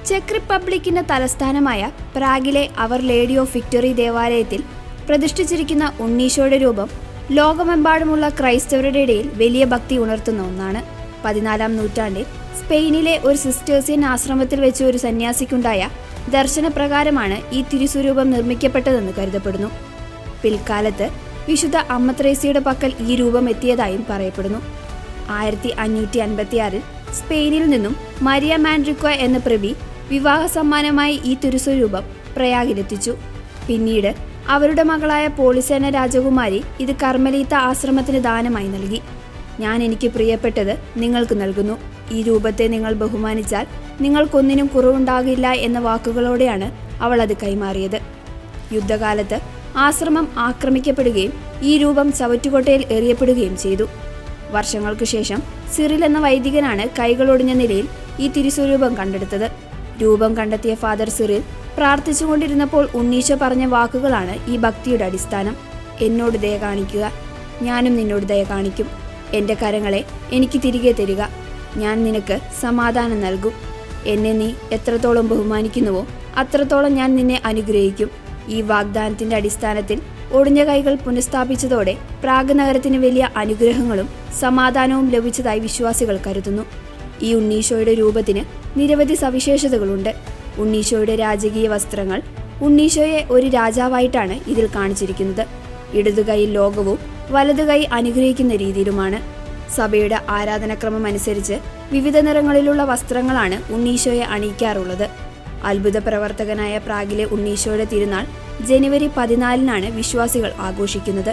Check റിപ്പബ്ലിക്കിന്റെ തലസ്ഥാനമായ പ്രാഗിലെ അവർ lady of victory ദേവാലയത്തിൽ പ്രതിഷ്ഠിച്ചിരിക്കുന്ന ഉണ്ണീശോയുടെ രൂപം ലോകമെമ്പാടുമുള്ള ക്രൈസ്തവരുടെ ഇടയിൽ വലിയ ഭക്തി ഉണർത്തുന്ന ഒന്നാണ്. 14-ാം നൂറ്റാണ്ടിൽ സ്പെയിനിലെ ഒരു സിസ്റ്റേഴ്സിയൻ ആശ്രമത്തിൽ വെച്ച് ഒരു സന്യാസിക്കുണ്ടായ ദർശനപ്രകാരമാണ് ഈ തിരുസ്വരൂപം നിർമ്മിക്കപ്പെട്ടതെന്ന് കരുതപ്പെടുന്നു. പിൽക്കാലത്ത് വിശുദ്ധ അമ്മ ത്രേസ്യയുടെ പക്കൽ ഈ രൂപം എത്തിയതായും പറയപ്പെടുന്നു. 1556-ൽ സ്പെയിനിൽ നിന്നും മരിയ മാൻഡ്രിക്വ എന്ന പ്രഭി വിവാഹ സമ്മാനമായി ഈ തിരുസ്വരൂപം പ്രയാഗിലെത്തിച്ചു. പിന്നീട് അവരുടെ മകളായ പോളിസേന രാജകുമാരി ഇത് കർമ്മലീത്ത ആശ്രമത്തിന് ദാനമായി നൽകി. ഞാൻ എനിക്ക് പ്രിയപ്പെട്ടത് നിങ്ങൾക്ക് നൽകുന്നു, ഈ രൂപത്തെ നിങ്ങൾ ബഹുമാനിച്ചാൽ നിങ്ങൾക്കൊന്നിനും കുറവുണ്ടാകില്ല എന്ന വാക്കുകളോടെയാണ് അവൾ അത് കൈമാറിയത്. യുദ്ധകാലത്ത് ആശ്രമം ആക്രമിക്കപ്പെടുകയും ഈ രൂപം ചവറ്റുകൊട്ടയിൽ എറിയപ്പെടുകയും ചെയ്തു. വർഷങ്ങൾക്കു ശേഷം സിറിൽ എന്ന വൈദികനാണ് കൈകളൊടിഞ്ഞ നിലയിൽ ഈ തിരുസ്വരൂപം കണ്ടെടുത്തത്. രൂപം കണ്ടെത്തിയ ഫാദർ സിറിൽ പ്രാർത്ഥിച്ചുകൊണ്ടിരുന്നപ്പോൾ ഉണ്ണീശോ പറഞ്ഞ വാക്കുകളാണ് ഈ ഭക്തിയുടെ അടിസ്ഥാനം. എന്നോട് ദയ കാണിക്കുക, ഞാനും നിന്നോട് ദയ കാണിക്കും. എൻ്റെ കരങ്ങളെ എനിക്ക് തിരികെ തരിക, ഞാൻ നിനക്ക് സമാധാനം നൽകും. എന്നെ നീ എത്രത്തോളം ബഹുമാനിക്കുന്നുവോ അത്രത്തോളം ഞാൻ നിന്നെ അനുഗ്രഹിക്കും. ഈ വാഗ്ദാനത്തിൻ്റെ അടിസ്ഥാനത്തിൽ ഒടിഞ്ഞ കൈകൾ പുനഃസ്ഥാപിച്ചതോടെ പ്രാഗ് നഗരത്തിന് വലിയ അനുഗ്രഹങ്ങളും സമാധാനവും ലഭിച്ചതായി വിശ്വാസികൾ കരുതുന്നു. ഈ ഉണ്ണീശോയുടെ രൂപത്തിന് നിരവധി സവിശേഷതകളുണ്ട്. ഉണ്ണീശോയുടെ രാജകീയ വസ്ത്രങ്ങൾ ഉണ്ണീശോയെ ഒരു രാജാവായിട്ടാണ് ഇതിൽ കാണിച്ചിരിക്കുന്നത്. ഇടതുകൈ ലോകവും വലതുകൈ അനുഗ്രഹിക്കുന്ന രീതിയിലുമാണ്. സഭയുടെ ആരാധനക്രമം അനുസരിച്ച് വിവിധ നിറങ്ങളിലുള്ള വസ്ത്രങ്ങളാണ് ഉണ്ണീശോയെ അണിയിക്കാറുള്ളത്. അത്ഭുത പ്രവർത്തകനായ പ്രാഗിലെ ഉണ്ണീശോയുടെ തിരുനാൾ ജനുവരി 14-നാണ് വിശ്വാസികൾ ആഘോഷിക്കുന്നത്.